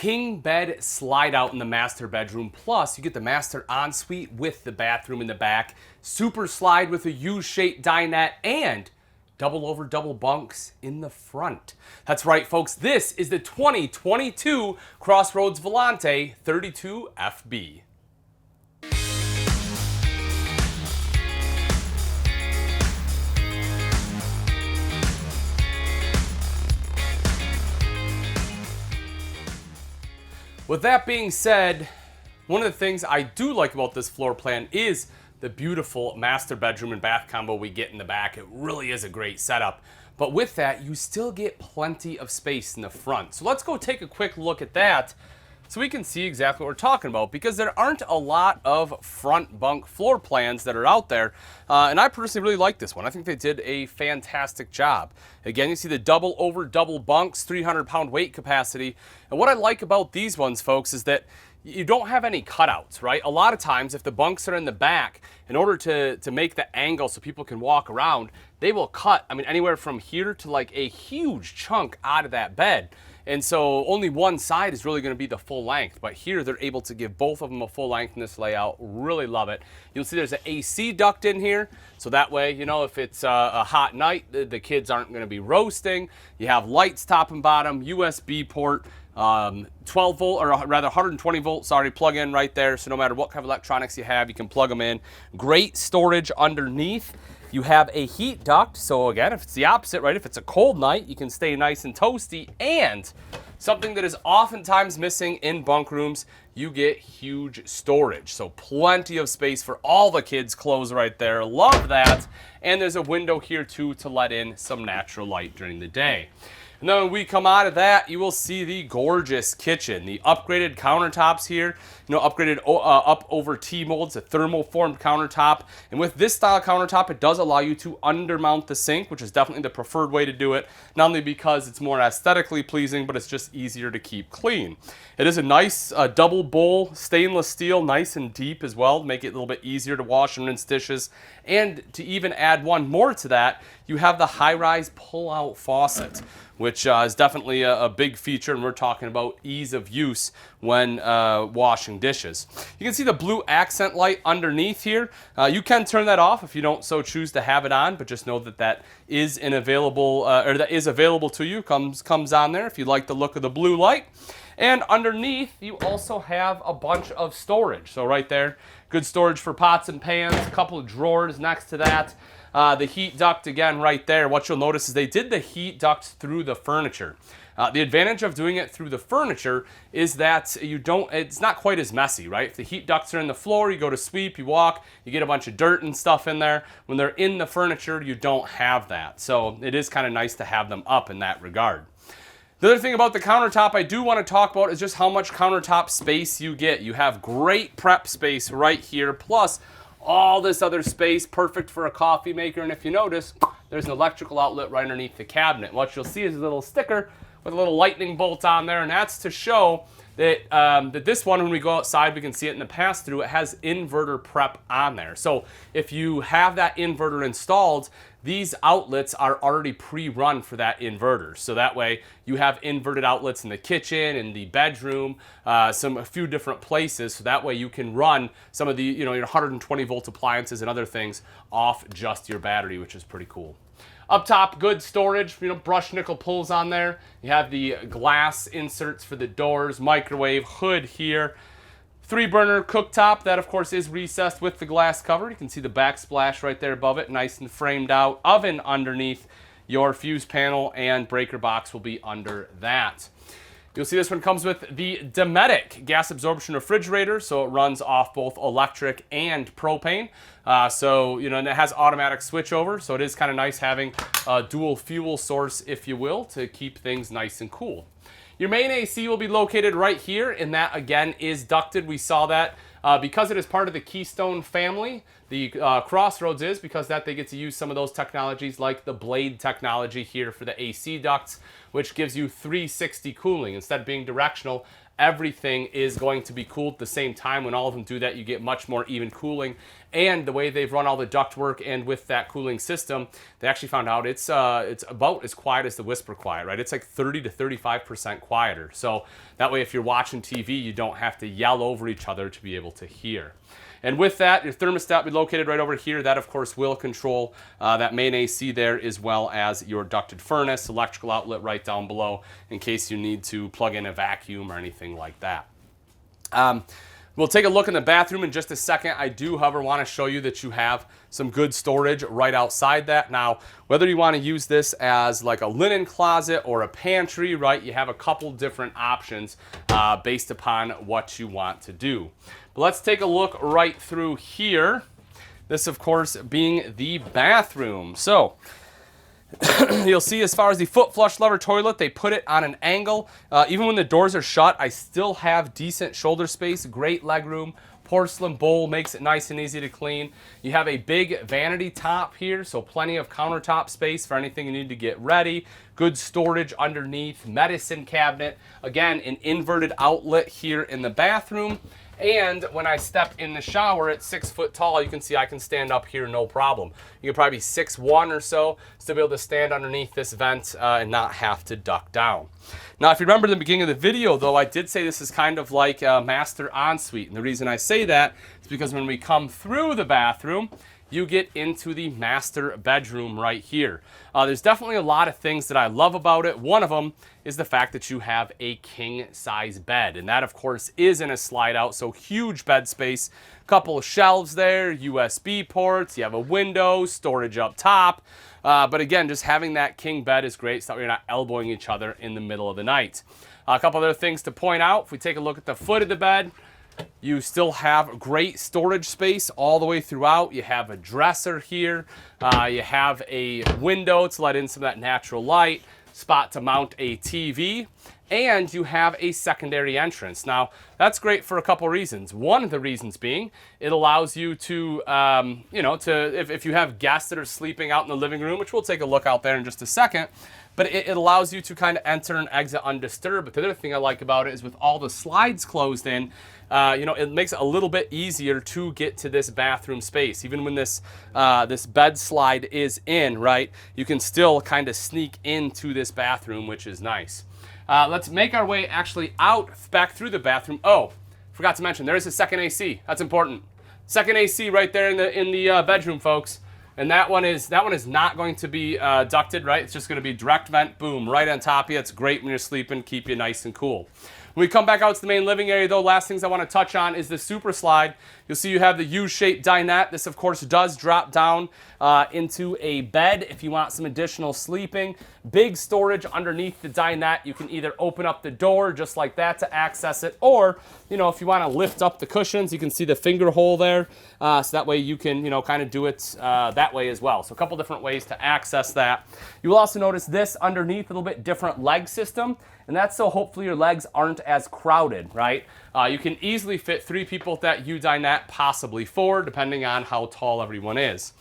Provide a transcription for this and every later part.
king bed slide out in the master bedroom. Plus, you get the master ensuite with the bathroom in the back, super slide with a U-shaped dinette, and double over double bunks in the front. That's right, folks. This is the 2022 Crossroads Volante 32FB. With that being said, one of the things I do like about this floor plan is the beautiful master bedroom and bath combo we get in the back. It really is a great setup. But with that, you still get plenty of space in the front. So let's go take a quick look at that so we can see exactly what we're talking about, because there aren't a lot of front bunk floor plans that are out there. And I personally really like this one. I think they did a fantastic job. Again, you see the double over double bunks, 300-pound weight capacity. And what I like about these ones, folks, is that you don't have any cutouts, right? A lot of times, if the bunks are in the back, in order to make the angle so people can walk around, they will cut, anywhere from here to like a huge chunk out of that bed. And so only one side is really going to be the full length. But here, they're able to give both of them a full length in this layout. Really love it. You'll see there's an AC duct in here. So that way, you know, if it's a hot night, the kids aren't going to be roasting. You have lights top and bottom, USB port, 12 volt, or rather 120 volt, plug in right there. So no matter what kind of electronics you have, you can plug them in. Great storage underneath. You have a heat duct, so again, if it's the opposite, right? If it's a cold night, you can stay nice and toasty. And something that is oftentimes missing in bunk rooms, you get huge storage. So plenty of space for all the kids' clothes right there. Love that. And there's a window here too to let in some natural light during the day. And then when we come out of that, you will see the gorgeous kitchen, the upgraded countertops here, you know, upgraded up over T-molds, a thermal-formed countertop. And with this style countertop, it does allow you to undermount the sink, which is definitely the preferred way to do it, not only because it's more aesthetically pleasing, but it's just easier to keep clean. It is a nice double bowl, stainless steel, nice and deep as well, to make it a little bit easier to wash and rinse dishes. And to even add one more to that, you have the high-rise pull-out faucet, which is definitely a big feature, and we're talking about ease of use when washing dishes. You can see the blue accent light underneath here. You can turn that off if you don't so choose to have it on, but just know that that is available to you. Comes on there if you like the look of the blue light. And underneath, you also have a bunch of storage. So right there, good storage for pots and pans, a couple of drawers next to that. The heat duct, again, right there. What you'll notice is they did the heat ducts through the furniture. The advantage of doing it through the furniture is that it's not quite as messy, right? If the heat ducts are in the floor, you go to sweep, you walk, you get a bunch of dirt and stuff in there. When they're in the furniture, you don't have that. So it is kind of nice to have them up in that regard. The other thing about the countertop I do want to talk about is just how much countertop space you get. You have great prep space right here, plus all this other space, perfect for a coffee maker. And if you notice, there's an electrical outlet right underneath the cabinet. What you'll see is a little sticker with a little lightning bolt on there, and that's to show that, that this one, when we go outside, we can see it in the pass-through, it has inverter prep on there. So if you have that inverter installed, these outlets are already pre-run for that inverter. So that way you have inverted outlets in the kitchen, in the bedroom, a few different places. So that way you can run some of the, your 120 volt appliances and other things off just your battery, which is pretty cool. Up top, good storage, brushed nickel pulls on there. You have the glass inserts for the doors, microwave, hood here. 3-burner cooktop, that of course is recessed with the glass cover. You can see the backsplash right there above it, nice and framed out. Oven underneath. Your fuse panel and breaker box will be under that. You'll see this one comes with the Dometic gas absorption refrigerator, so it runs off both electric and propane. And it has automatic switchover, so it is kind of nice having a dual fuel source, if you will, to keep things nice and cool. Your main AC will be located right here, and that again is ducted. We saw that because it is part of the Keystone family. The Crossroads is because that they get to use some of those technologies like the blade technology here for the AC ducts, which gives you 360 cooling. Instead of being directional, everything is going to be cooled at the same time. When all of them do that, you get much more even cooling. And the way they've run all the ductwork and with that cooling system, they actually found out it's about as quiet as the whisper quiet, right? It's like 30 to 35% quieter. So that way, if you're watching TV, you don't have to yell over each other to be able to hear. And with that, your thermostat will be located right over here. That, of course, will control that main AC there, as well as your ducted furnace, electrical outlet right down below in case you need to plug in a vacuum or anything like that. We'll take a look in the bathroom in just a second. I do, however, want to show you that you have some good storage right outside that. Now, whether you want to use this as like a linen closet or a pantry, right, you have a couple different options based upon what you want to do. But let's take a look right through here. This, of course, being the bathroom. So you'll see as far as the foot flush lever toilet, they put it on an angle. Even when the doors are shut, I still have decent shoulder space, great leg room. Porcelain bowl makes it nice and easy to clean. You have a big vanity top here, so plenty of countertop space for anything you need to get ready. Good storage underneath, medicine cabinet. Again, an inverted outlet here in the bathroom. And when I step in the shower at 6 foot tall, you can see I can stand up here no problem. You could probably be 6'1" or so, still be able to stand underneath this vent and not have to duck down. Now, if you remember in the beginning of the video, though, I did say this is kind of like a master ensuite. And the reason I say that is because when we come through the bathroom, you get into the master bedroom right here. There's definitely a lot of things that I love about it. One of them is the fact that you have a king size bed, and that of course is in a slide out, so huge bed space, couple of shelves there, USB ports, you have a window, storage up top. But again, just having that king bed is great so that you're not elbowing each other in the middle of the night. A couple other things to point out. If we take a look at the foot of the bed, you still have great storage space all the way throughout. You have a dresser here. You have a window to let in some of that natural light, spot to mount a TV, and you have a secondary entrance. Now, that's great for a couple reasons. One of the reasons being, it allows you to, if you have guests that are sleeping out in the living room, which we'll take a look out there in just a second, but it allows you to kind of enter and exit undisturbed. But the other thing I like about it is with all the slides closed in, it makes it a little bit easier to get to this bathroom space. Even when this bed slide is in, right, you can still kind of sneak into this bathroom, which is nice. Let's make our way actually out back through the bathroom. Oh, forgot to mention, there is a second AC. That's important. Second AC right there in the bedroom, folks. And that one is not going to be ducted, right? It's just going to be direct vent, boom, right on top of you. It's great when you're sleeping, keep you nice and cool. When we come back out to the main living area, though, last things I want to touch on is the super slide. You'll see you have the U-shaped dinette. This, of course, does drop down into a bed if you want some additional sleeping. Big storage underneath the dinette. You can either open up the door just like that to access it, or, if you want to lift up the cushions, you can see the finger hole there. So that way you can, kind of do it that way as well. So a couple different ways to access that. You will also notice this underneath, a little bit different leg system. And that's so hopefully your legs aren't as crowded, right? You can easily fit 3 people with that U-dinette, possibly 4, depending on how tall everyone is.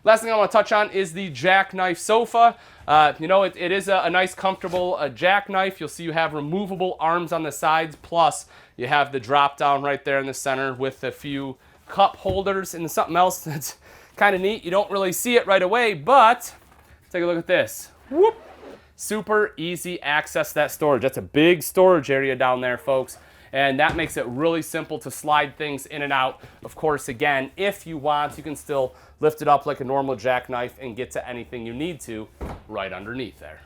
Last thing I want to touch on is the jackknife sofa. It is a nice, comfortable jackknife. You'll see you have removable arms on the sides, plus you have the drop down right there in the center with a few cup holders. And something else that's kind of neat, you don't really see it right away, but take a look at this. Whoop! Super easy access to that storage. That's a big storage area down there, folks. And that makes it really simple to slide things in and out. Of course, again, if you want, you can still lift it up like a normal jackknife and get to anything you need to right underneath there.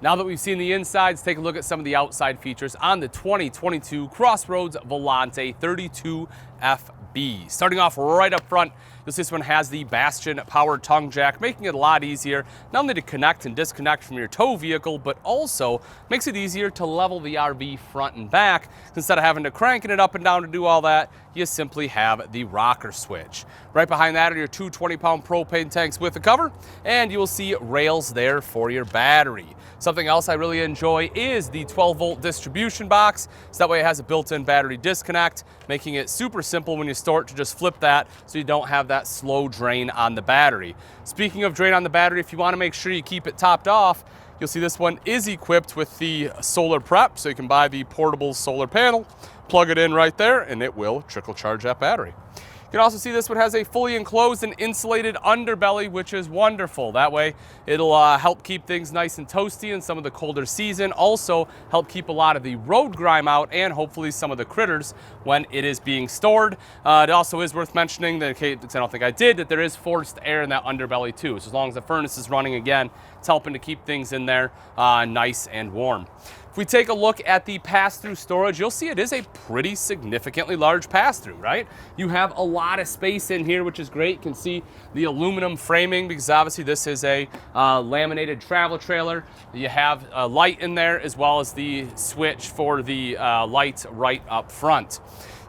Now that we've seen the insides, take a look at some of the outside features on the 2022 Crossroads Volante 32FB. Starting off right up front, this one has the Bastion power tongue jack, making it a lot easier not only to connect and disconnect from your tow vehicle, but also makes it easier to level the RV front and back. Instead of having to cranking it up and down to do all that, you simply have the rocker switch. Right behind that are your two 20-pound propane tanks with a cover, and you will see rails there for your battery. Something else I really enjoy is the 12-volt distribution box, so that way it has a built-in battery disconnect, making it super simple when you store it to just flip that so you don't have that slow drain on the battery. Speaking of drain on the battery, if you want to make sure you keep it topped off, you'll see this one is equipped with the solar prep, so you can buy the portable solar panel, plug it in right there, and it will trickle charge that battery. You can also see this one has a fully enclosed and insulated underbelly, which is wonderful. That way it'll help keep things nice and toasty in some of the colder season. Also help keep a lot of the road grime out and hopefully some of the critters when it is being stored. It also is worth mentioning that, I don't think I did, that there is forced air in that underbelly too. So as long as the furnace is running again, it's helping to keep things in there nice and warm. If we take a look at the pass-through storage, you'll see it is a pretty significantly large pass-through, right? You have a lot of space in here, which is great. You can see the aluminum framing because obviously this is a laminated travel trailer. You have a light in there as well as the switch for the light right up front.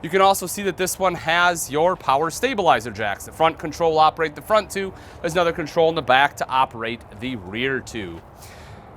You can also see that this one has your power stabilizer jacks. The front control will operate the front two. There's another control in the back to operate the rear two.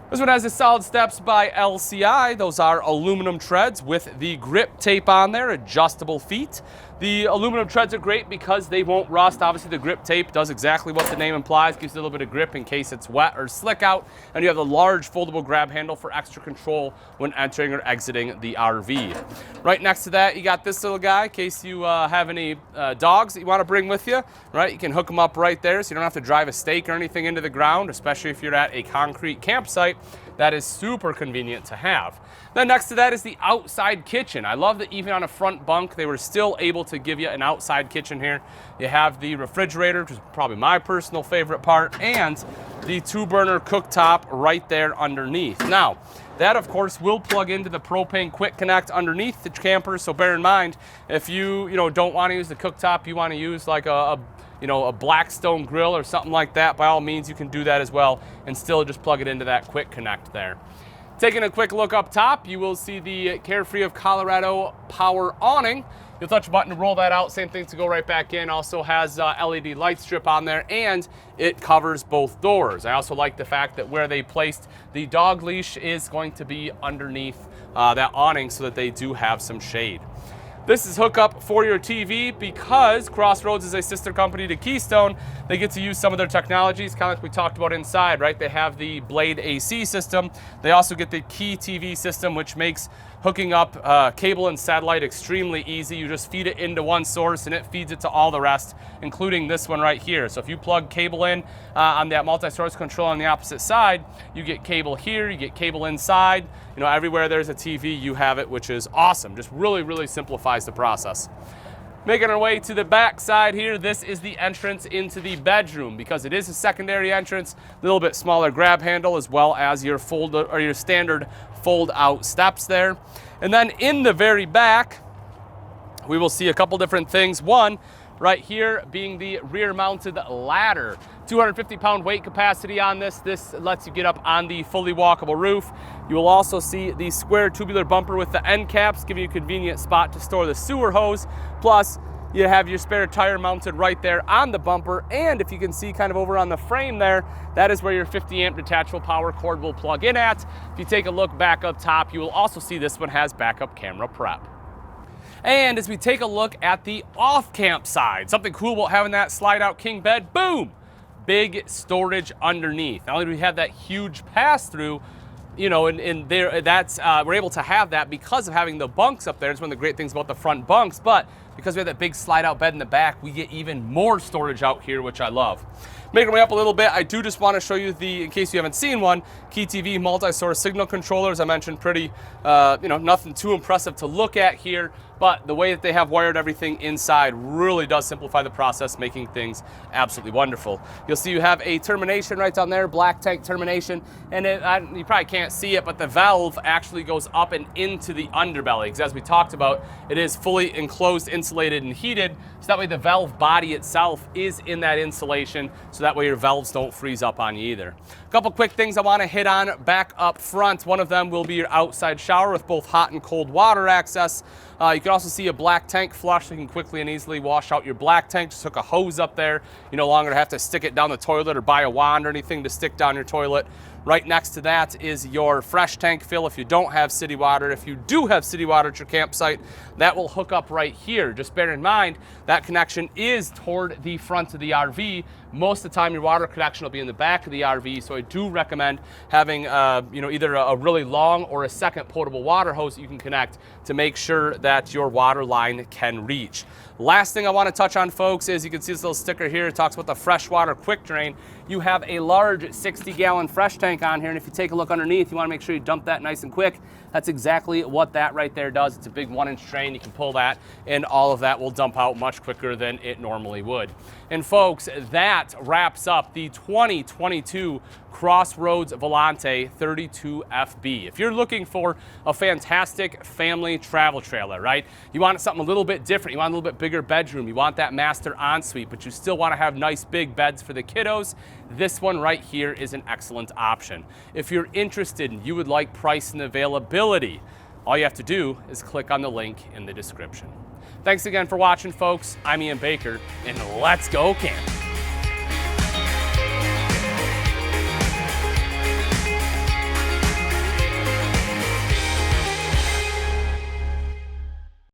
This one has the solid steps by LCI. Those are aluminum treads with the grip tape on there, adjustable feet. The aluminum treads are great because they won't rust. Obviously the grip tape does exactly what the name implies, gives you a little bit of grip in case it's wet or slick out. And you have the large foldable grab handle for extra control when entering or exiting the RV. Right next to that, you got this little guy in case you have any dogs that you want to bring with you, right? You can hook them up right there so you don't have to drive a stake or anything into the ground, especially if you're at a concrete campsite. That is super convenient to have. Then next to that is the outside kitchen. I love that even on a front bunk, they were still able to give you an outside kitchen here. You have the refrigerator, which is probably my personal favorite part, and the 2-burner cooktop right there underneath. Now, that of course will plug into the propane quick connect underneath the camper, so bear in mind, if you don't want to use the cooktop, you want to use like a Blackstone grill or something like that, by all means you can do that as well and still just plug it into that quick connect there. Taking a quick look up top, you will see the Carefree of Colorado power awning. You'll touch a button to roll that out, same thing to go right back in. Also has LED light strip on there and it covers both doors. I also like the fact that where they placed the dog leash is going to be underneath that awning so that they do have some shade. This is hookup for your TV because Crossroads is a sister company to Keystone. They get to use some of their technologies, kind of like we talked about inside, right? They have the Blade AC system. They also get the Key TV system, which makes hooking up cable and satellite extremely easy. You just feed it into one source and it feeds it to all the rest, including this one right here. So if you plug cable in on that multi-source control on the opposite side, you get cable here, you get cable inside. Everywhere there's a TV, you have it, which is awesome. Just really, really simplifies the process. Making our way to the back side here, this is the entrance into the bedroom because it is a secondary entrance, a little bit smaller grab handle as well as your standard fold out steps there. And then in the very back, we will see a couple different things. One, right here being the rear mounted ladder. 250-pound weight capacity on this. This lets you get up on the fully walkable roof. You will also see the square tubular bumper with the end caps, giving you a convenient spot to store the sewer hose. Plus, you have your spare tire mounted right there on the bumper. And if you can see kind of over on the frame there, that is where your 50-amp detachable power cord will plug in at. If you take a look back up top, you will also see this one has backup camera prep. And as we take a look at the off-camp side, something cool about having that slide-out king bed, boom! Big storage underneath. Not only do we have that huge pass-through, and there we're able to have that because of having the bunks up there. It's one of the great things about the front bunks, but because we have that big slide-out bed in the back, we get even more storage out here, which I love. Making our way up a little bit, I do just want to show you in case you haven't seen one, Key TV multi-source signal controller. As I mentioned, pretty, nothing too impressive to look at here, but the way that they have wired everything inside really does simplify the process, making things absolutely wonderful. You'll see you have a termination right down there, black tank termination, and you probably can't see it, but the valve actually goes up and into the underbelly, because as we talked about, it is fully enclosed inside insulated and heated, so that way the valve body itself is in that insulation, so that way your valves don't freeze up on you either. A couple quick things I want to hit on back up front. One of them will be your outside shower with both hot and cold water access. You can also see a black tank flush, so you can quickly and easily wash out your black tank. Just hook a hose up there. You no longer have to stick it down the toilet or buy a wand or anything to stick down your toilet. Right next to that is your fresh tank fill if you don't have city water. If you do have city water at your campsite, that will hook up right here. Just bear in mind that connection is toward the front of the RV. Most of the time your water connection will be in the back of the RV, so I do recommend having either a really long or a second potable water hose that you can connect to make sure that your water line can reach. Last thing I want to touch on, folks, is you can see this little sticker here. It talks about the freshwater quick drain. You have a large 60-gallon fresh tank on here, and if you take a look underneath, you want to make sure you dump that nice and quick. That's exactly what that right there does. It's a big 1-inch drain. You can pull that, and all of that will dump out much quicker than it normally would. And folks, that wraps up the 2022 Crossroads Volante 32FB. If you're looking for a fantastic family travel trailer, right? You want something a little bit different. You want a little bit bigger bedroom. You want that master ensuite, but you still want to have nice big beds for the kiddos. This one right here is an excellent option. If you're interested and you would like price and availability, all you have to do is click on the link in the description. Thanks again for watching, folks. I'm Ian Baker, and let's go camping.